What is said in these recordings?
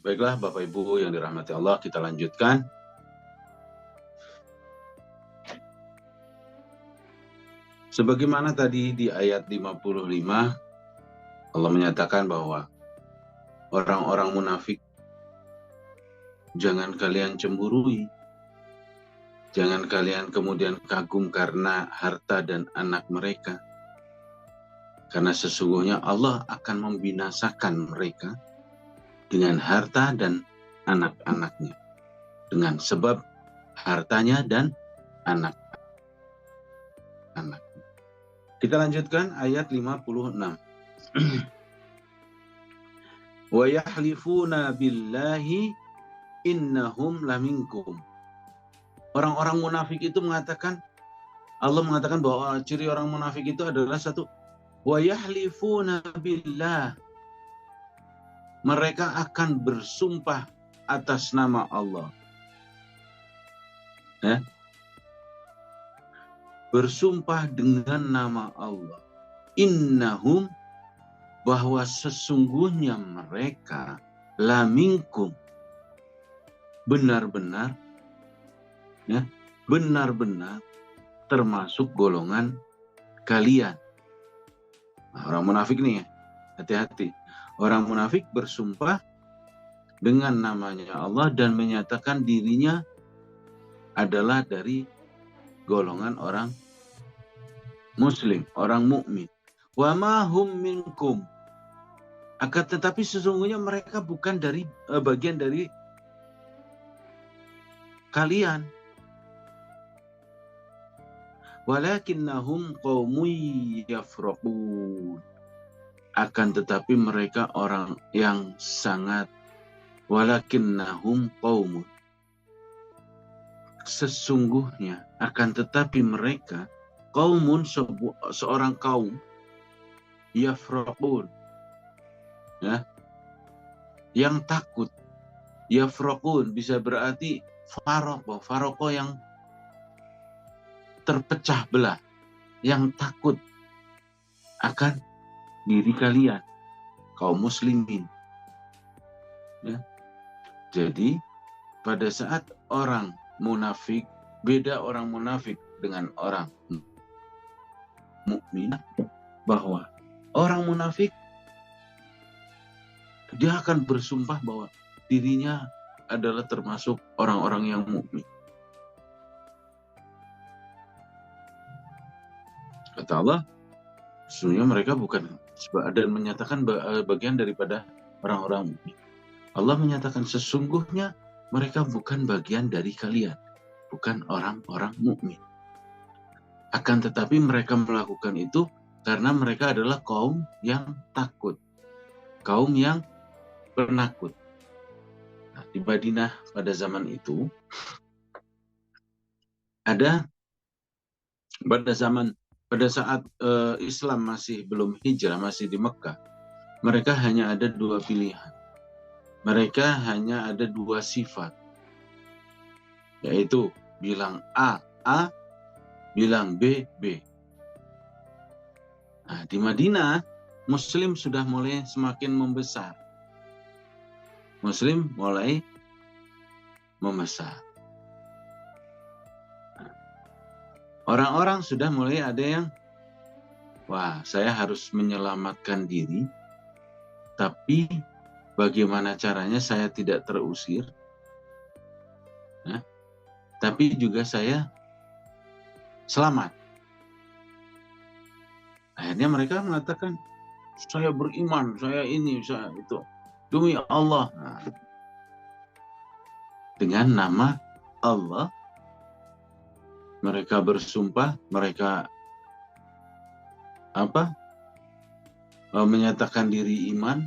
Baiklah Bapak Ibu yang dirahmati Allah, kita lanjutkan. Sebagaimana tadi di ayat 55, Allah menyatakan bahwa orang-orang munafik jangan kalian cemburui, jangan kalian kemudian kagum karena harta dan anak mereka. Karena sesungguhnya Allah akan membinasakan mereka dengan harta dan anak-anaknya. Dengan sebab hartanya dan anak-anak. Kita lanjutkan ayat 56. Wa yahlifuna billahi innahum laminkum. Orang-orang munafik itu mengatakan, Allah mengatakan bahwa ciri orang munafik itu adalah satu, wa yahlifuna billah. Mereka akan bersumpah atas nama Allah. Ya? Bersumpah dengan nama Allah. Innahum, bahwa sesungguhnya mereka laminkum, benar-benar, ya, benar-benar termasuk golongan kalian. Nah, orang munafik nih ya, hati-hati. Orang munafik bersumpah dengan namanya Allah dan menyatakan dirinya adalah dari golongan orang muslim, orang mukmin. Wa ma hum minkum. Akan tetapi sesungguhnya mereka bukan dari bagian dari kalian. Walakinnahum qaumun yafraqun. Akan tetapi mereka orang yang sangat, walakinnahum qaumun, sesungguhnya, akan tetapi mereka qaumun, seorang kaum, yafraqun, ya, yang takut. Yafraqun bisa berarti faraqo yang terpecah belah, yang takut akan diri kalian, kaum muslimin. Ya. Jadi pada saat orang munafik, beda orang munafik dengan orang mukmin, bahwa orang munafik dia akan bersumpah bahwa dirinya adalah termasuk orang-orang yang mukmin. Kata Allah, sesungguhnya mereka bukan, dan menyatakan bagian daripada orang-orang mukmin. Allah menyatakan sesungguhnya mereka bukan bagian dari kalian, bukan orang-orang mukmin. Akan tetapi mereka melakukan itu karena mereka adalah kaum yang takut, kaum yang penakut. Nah, di Madinah pada zaman itu ada, pada saat Islam masih belum hijrah, masih di Mekah, mereka hanya ada dua pilihan. Mereka hanya ada dua sifat, yaitu bilang A, bilang B, B. Nah, di Madinah, Muslim sudah mulai semakin membesar. Muslim mulai membesar. Orang-orang sudah mulai ada yang, wah, saya harus menyelamatkan diri, tapi bagaimana caranya saya tidak terusir, tapi juga saya selamat. Akhirnya mereka mengatakan, saya beriman, saya ini, saya itu, demi Allah. Nah, dengan nama Allah, mereka bersumpah, mereka menyatakan diri iman,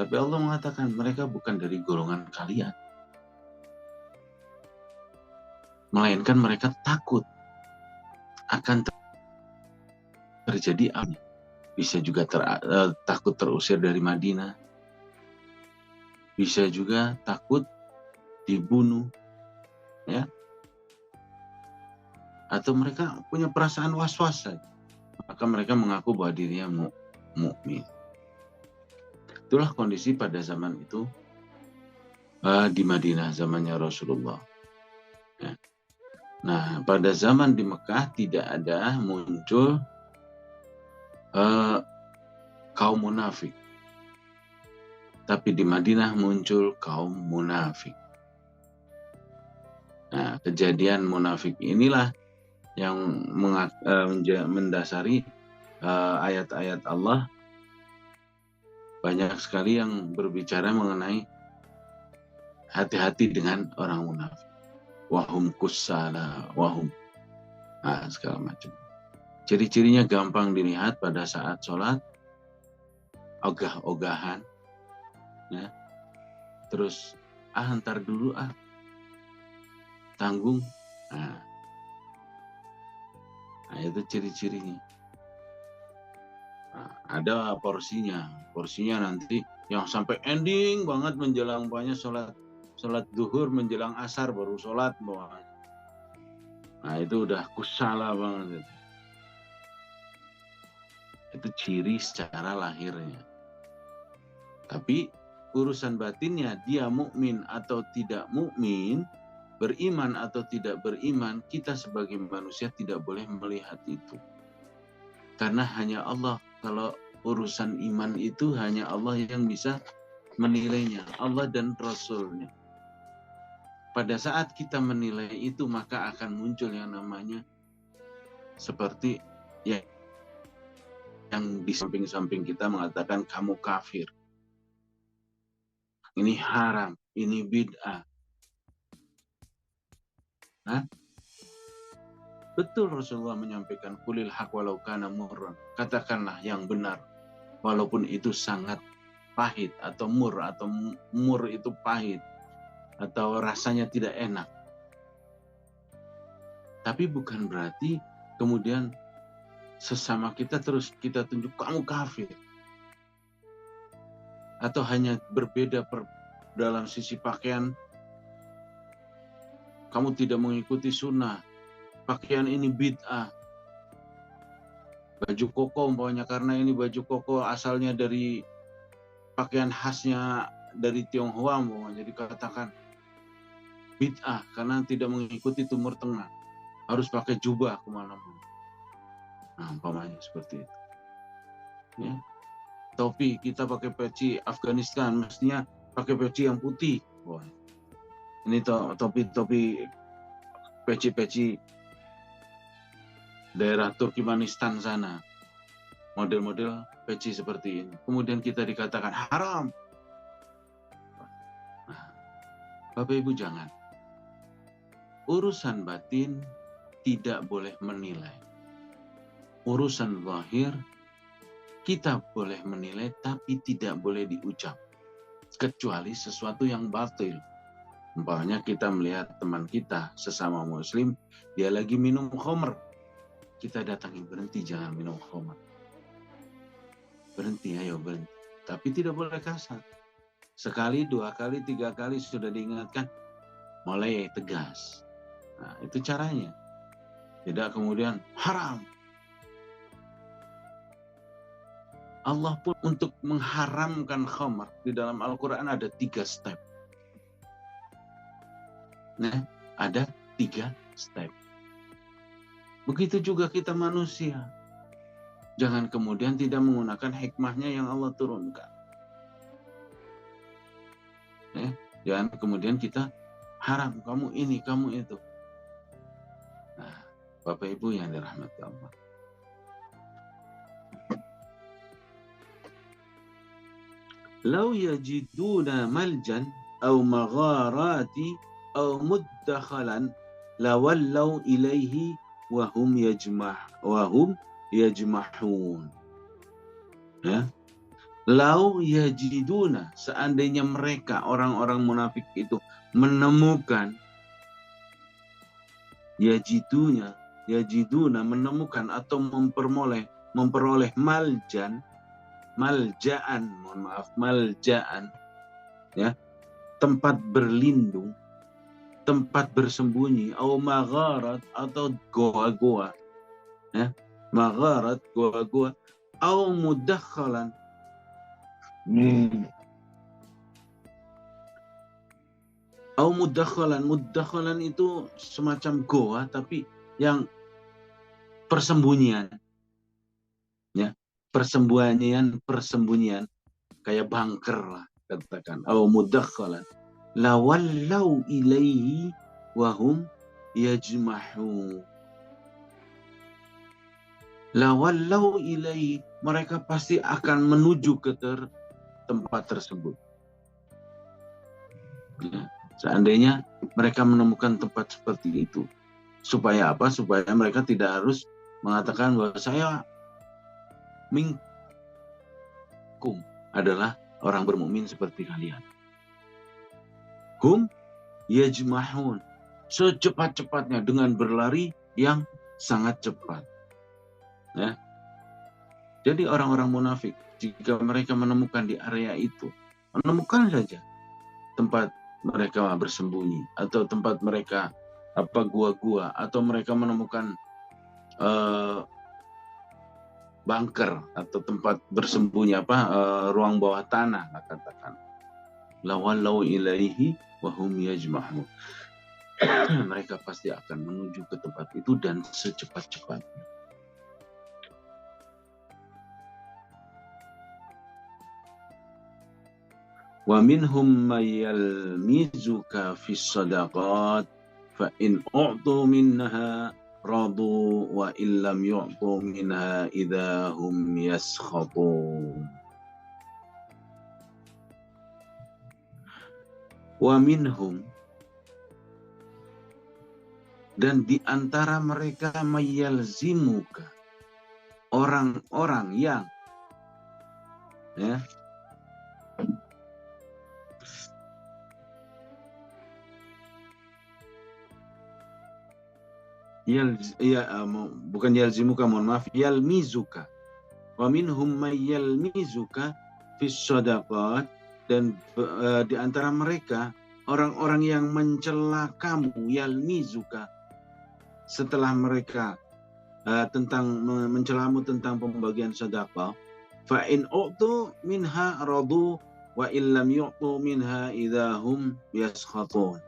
tapi Allah mengatakan mereka bukan dari golongan kalian, melainkan mereka takut akan terjadi apa? Bisa juga takut terusir dari Madinah, bisa juga takut dibunuh, ya, atau mereka punya perasaan was-was saja, maka mereka mengaku bahwa dirinya mukmin. Itulah kondisi pada zaman itu di Madinah zamannya Rasulullah. Ya. Nah, pada zaman di Mekah tidak ada muncul kaum munafik. Tapi di Madinah muncul kaum munafik. Nah, kejadian munafik inilah yang mendasari ayat-ayat Allah. Banyak sekali yang berbicara mengenai hati-hati dengan orang munafik. Wahum kusala, wahum. Nah, segala macam. Ciri-cirinya gampang dilihat pada saat sholat. Ogah-ogahan. Ya. Terus, ntar dulu tanggung. Nah, itu ciri-cirinya. Nah, ada porsinya nanti yang sampai ending banget menjelang banyak sholat duhur menjelang asar baru sholat bawah. Nah itu udah kusala banget itu ciri secara lahirnya. Tapi urusan batinnya dia mukmin atau tidak mukmin, beriman atau tidak beriman, kita sebagai manusia tidak boleh melihat itu. Karena hanya Allah, kalau urusan iman itu hanya Allah yang bisa menilainya, Allah dan Rasulnya. Pada saat kita menilai itu, maka akan muncul yang namanya seperti yang di samping-samping kita mengatakan kamu kafir. Ini haram, ini bid'ah. Nah, betul Rasulullah menyampaikan kulil haq walau kana murran. Katakanlah yang benar walaupun itu sangat pahit atau mur itu pahit atau rasanya tidak enak. Tapi bukan berarti kemudian sesama kita terus kita tunjuk kamu kafir. Atau hanya berbeda dalam sisi pakaian. Kamu tidak mengikuti sunnah. Pakaian ini bid'ah. Baju koko umpamanya karena ini baju koko asalnya dari pakaian khasnya dari Tionghoa umpamanya dikatakan bid'ah karena tidak mengikuti Timur Tengah. Harus pakai jubah kemana-mana. Nah, umpamanya seperti itu. Ya. Topi kita pakai peci Afghanistan mestinya pakai peci yang putih. Wah. Ini topi peci daerah Turkmenistan sana. Model-model peci seperti ini. Kemudian kita dikatakan haram. Nah, Bapak Ibu jangan. Urusan batin tidak boleh menilai. Urusan zahir kita boleh menilai tapi tidak boleh diucap. Kecuali sesuatu yang batil. Umpamanya kita melihat teman kita sesama muslim, dia lagi minum khamr. Kita datangi, berhenti jangan minum khamr. Berhenti, ayo berhenti. Tapi tidak boleh kasar. Sekali, 2 kali, 3 kali sudah diingatkan, mulai tegas. Nah, itu caranya. Tidak kemudian haram. Allah pun untuk mengharamkan khamr di dalam Al-Quran ada 3 step. Nah, ada 3 step. Begitu juga kita manusia. Jangan kemudian tidak menggunakan hikmahnya yang Allah turunkan. Jangan kemudian kita haram, kamu ini, kamu itu. Nah, Bapak Ibu yang dirahmati Allah. Lau yajiduna maljan au magharati au muddakhalan lawallau ilaihi wahum yajmahun. Ya. Lau yajiduna, seandainya mereka orang-orang munafik itu menemukan yajiduna menemukan atau memperoleh maljaan, ya, tempat berlindung, tempat bersembunyi, au magharat atau goa-goa, ya, magharat goa-goa, au mudakhalan, Au mudakhalan. Mudakhalan itu semacam goa tapi yang persembunyian, ya. Persembunyian kayak bunker lah katakan. Au mudakhalan. Lawallau ilaihi wahum yajmahun. Lawallau ilaihi, mereka pasti akan menuju ke tempat tersebut. Ya. Seandainya mereka menemukan tempat seperti itu. Supaya apa? Supaya mereka tidak harus mengatakan bahwa saya minkum adalah orang bermukmin seperti kalian. Hum yajmahun, secepat-cepatnya dengan berlari yang sangat cepat. Ya. Jadi orang-orang munafik jika mereka menemukan di area itu, menemukan saja tempat mereka bersembunyi atau tempat mereka gua-gua atau mereka menemukan bunker atau tempat bersembunyi ruang bawah tanah, katakan lawallau ilaihi wahum yajmahun. Mereka pasti akan menuju ke tempat itu dan secepat-cepatnya. Wa minhum may yalmizuka fis sadaqat fa in u'tu minha radu wa illam yu'tu minha idza hum yaskhatun. Wa minhum, dan di antara mereka mayalzimuka, orang-orang yang bukan yalzimuka, mohon maaf, yalmizuka. Wa minhum mayalmizuka fis sadaqat, dan di antara mereka orang-orang yang mencela kamu, yalmizuka, setelah mereka mencelamu tentang pembagian sedekah. Fa in u'tu minha radu wa illam yu'tu minha idza hum yaskhatun.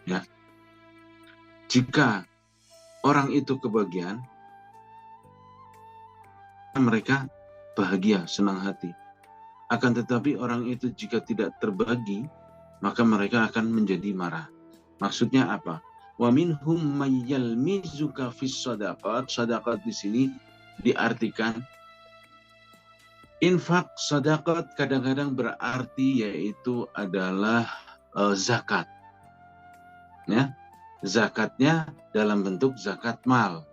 Ya. Jika orang itu kebagian, mereka bahagia, senang hati. Akan tetapi orang itu jika tidak terbagi, maka mereka akan menjadi marah. Maksudnya apa? Wa minhum may yalmizuka fis sadaqat. Sadaqat di sini diartikan infak. Sadaqat kadang-kadang berarti yaitu adalah zakat. Ya. Zakatnya dalam bentuk zakat mal.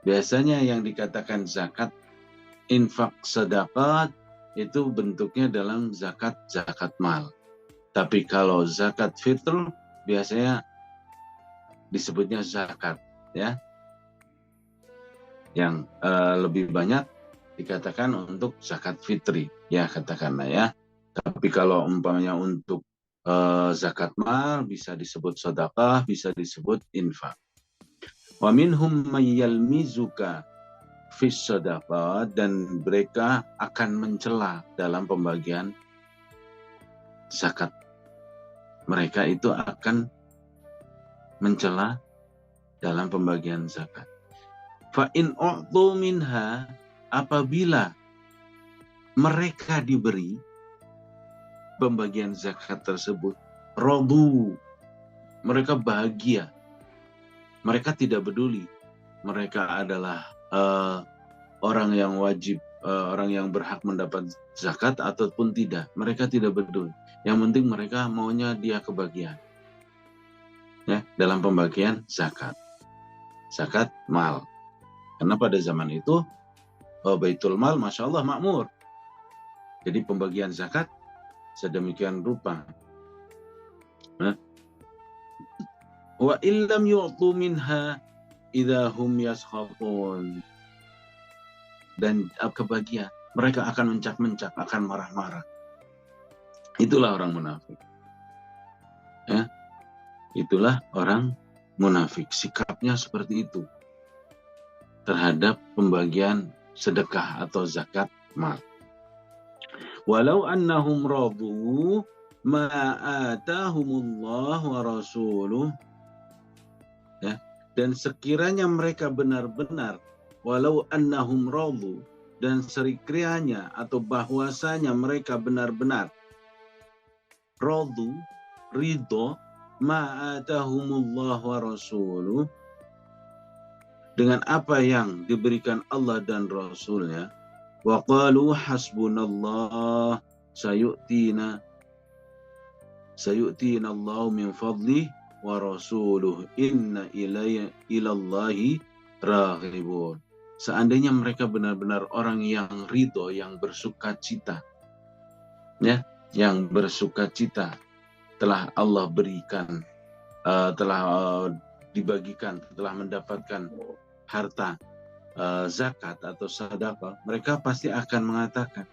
Biasanya yang dikatakan zakat infak sedekah itu bentuknya dalam zakat mal. Tapi kalau zakat fitr biasanya disebutnya zakat, ya. Yang lebih banyak dikatakan untuk zakat fitri, ya katakanlah ya. Tapi kalau umpamanya untuk zakat mal bisa disebut sedekah, bisa disebut infak. Wa minhum may yalmizuka fis sadaqah, dan mereka akan mencela dalam pembagian zakat. Mereka itu akan mencela dalam pembagian zakat. Fa in u'tu minha, apabila mereka diberi pembagian zakat tersebut, radu, mereka bahagia. Mereka tidak peduli mereka adalah orang yang wajib, orang yang berhak mendapat zakat ataupun tidak. Mereka tidak peduli. Yang penting mereka maunya dia kebagian, ya, dalam pembagian zakat mal. Karena pada zaman itu Baitul Mal, masya Allah, makmur. Jadi pembagian zakat sedemikian rupa. Wa illam yu'tu minha idza hum yaskhatun, dan kebagian mereka akan mencap-mencap, akan marah-marah. Itulah orang munafik. Ya. Itulah orang munafik. Sikapnya seperti itu terhadap pembagian sedekah atau zakat mal. Walau annahum radu ma atahumullah wa rasuluh, ya, dan sekiranya mereka benar-benar, walau annahum radu, dan sekiranya atau bahwasanya mereka benar-benar radu, ridho, ma atahumullah wa rasuluh, dengan apa yang diberikan Allah dan Rasulnya, wa qalu hasbunallah sayu'tina Allahu min fadlih wa rasuluh inna ilallahi raghibun. Seandainya mereka benar-benar orang yang ridho, yang bersuka cita, ya, yang bersuka cita telah Allah berikan, telah dibagikan, telah mendapatkan harta zakat atau sedekah, mereka pasti akan mengatakan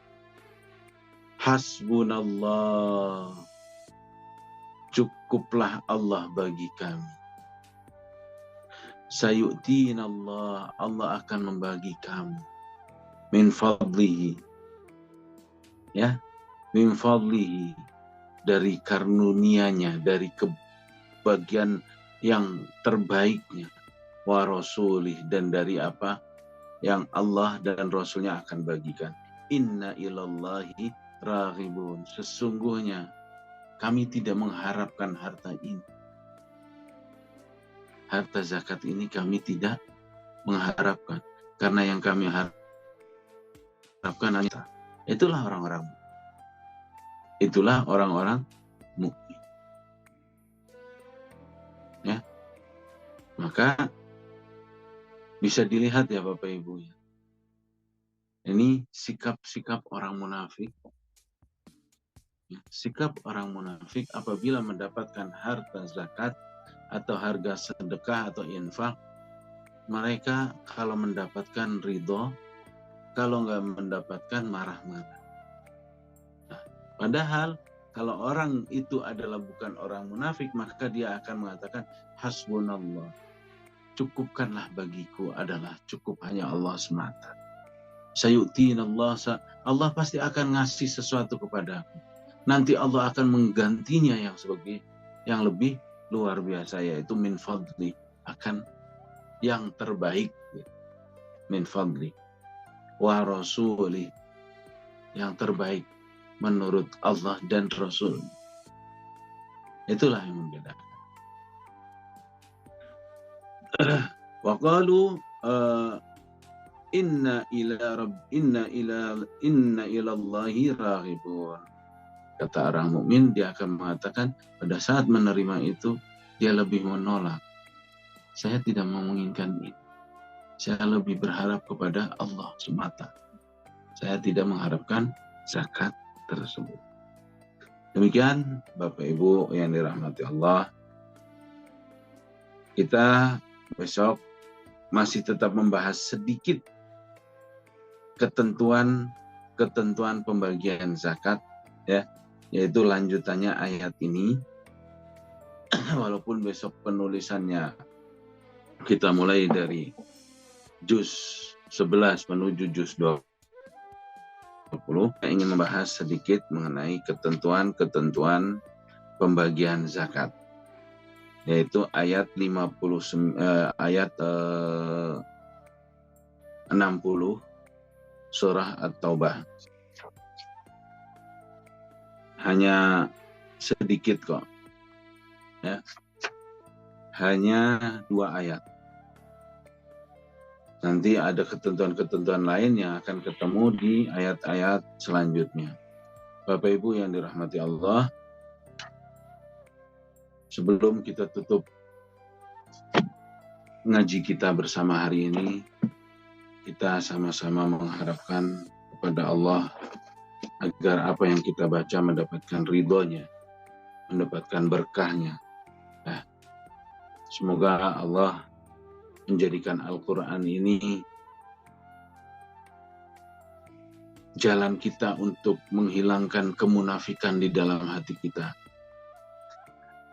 hasbunallah, cukuplah Allah bagi kami. Sayu'tinallah, Allah akan membagi kami. Min fadlihi, ya, min fadlihi, dari karunia-Nya, dari kebagian yang terbaiknya, wa rasulih, dan dari apa yang Allah dan Rasulnya akan bagikan. Inna ilallahi raghibun, sesungguhnya kami tidak mengharapkan harta ini. Harta zakat ini kami tidak mengharapkan, karena yang kami harapkan hanya itulah orang-orang mukmin. Ya, maka bisa dilihat ya Bapak Ibu ya. Ini sikap-sikap orang munafik. Ya, sikap orang munafik apabila mendapatkan harta zakat atau harga sedekah atau infak, mereka kalau mendapatkan ridho, kalau nggak mendapatkan marah-marah. Nah, padahal kalau orang itu adalah bukan orang munafik, maka dia akan mengatakan hasbunallah, cukupkanlah bagiku adalah cukup hanya Allah semata. Sayu'tinallah, Allah pasti akan ngasih sesuatu kepadaku. Nanti Allah akan menggantinya yang lebih luar biasa, yaitu min fadli, akan yang terbaik, min fadli, wa rasuli, yang terbaik menurut Allah dan Rasul. Itulah yang membedakan. Wa qalu inna ilallahi raghibun. Kata orang mukmin, dia akan mengatakan pada saat menerima itu, dia lebih menolak. Saya tidak menginginkan ini. Saya lebih berharap kepada Allah semata. Saya tidak mengharapkan zakat tersebut. Demikian Bapak Ibu yang dirahmati Allah. Kita besok masih tetap membahas sedikit ketentuan pembagian zakat, ya, yaitu lanjutannya ayat ini. Walaupun besok penulisannya kita mulai dari juz 11 menuju juz 20, saya ingin membahas sedikit mengenai ketentuan pembagian zakat, yaitu ayat 60 surah At-Taubah. Hanya sedikit kok, ya, hanya 2 ayat. Nanti ada ketentuan-ketentuan lain yang akan ketemu di ayat-ayat selanjutnya. Bapak Ibu yang dirahmati Allah, sebelum kita tutup ngaji kita bersama hari ini, kita sama-sama mengharapkan kepada Allah agar apa yang kita baca mendapatkan ridhonya, mendapatkan berkahnya. Nah, semoga Allah menjadikan Al-Quran ini jalan kita untuk menghilangkan kemunafikan di dalam hati kita.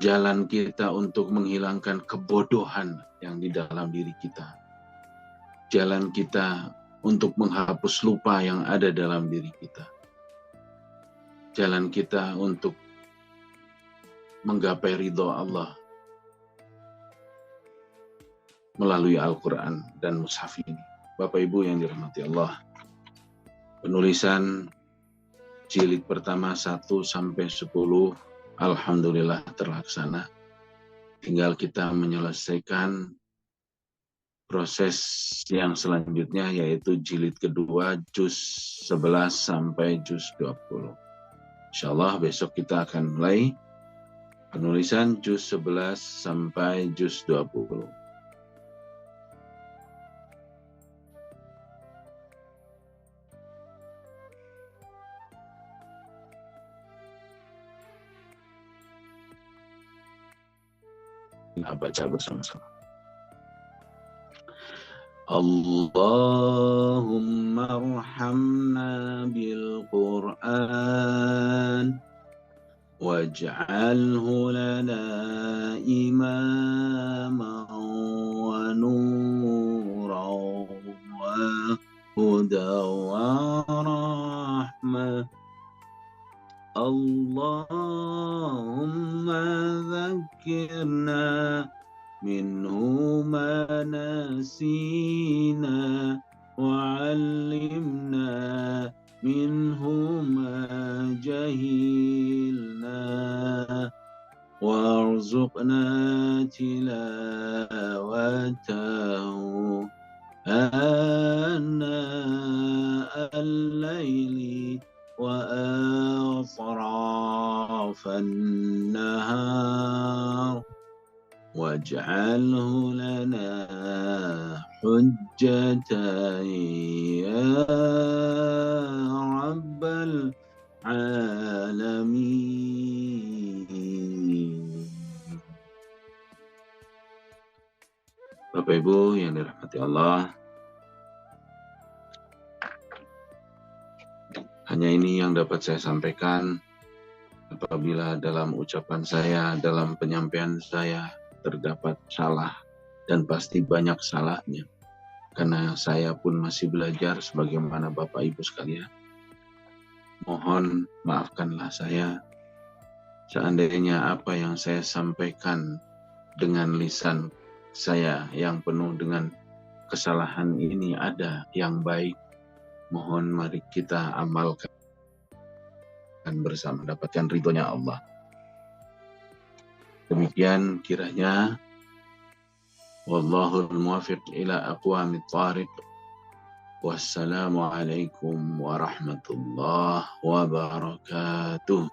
Jalan kita untuk menghilangkan kebodohan yang di dalam diri kita. Jalan kita untuk menghapus lupa yang ada dalam diri kita. jalan kita untuk menggapai ridho Allah melalui Al-Quran dan mushaf ini. Bapak Ibu yang dirahmati Allah, penulisan jilid pertama 1 sampai 10 alhamdulillah terlaksana. Tinggal kita menyelesaikan proses yang selanjutnya, yaitu jilid kedua juz 11 sampai juz 20. Insyaallah besok kita akan mulai penulisan juz 11 sampai juz 20. Kita baca bersama-sama. Allahumma arhamna bil Qur'an waj'alhu lana imaman wa nuran wa hudan wa rahmah. Allahumma dhakkirna minhu ma nasina wa'allimna minhu ma jahilna warzuqna tilawatahu anna al-layli wa atrafan nahar waj'alhu lana hujjatan ya rabbal alamin. Bapak Ibu yang dirahmati Allah, hanya ini yang dapat saya sampaikan. Apabila dalam ucapan saya, dalam penyampaian saya terdapat salah, dan pasti banyak salahnya, karena saya pun masih belajar sebagaimana Bapak Ibu sekalian. Mohon maafkanlah saya seandainya apa yang saya sampaikan dengan lisan saya yang penuh dengan kesalahan ini ada yang baik. Mohon mari kita amalkan bersama, dapatkan ridhonya Allah. Demikian kiranya. Wallahul muwaffiq ila aqwamit thariq. Wassalamualaikum warahmatullahi wabarakatuh.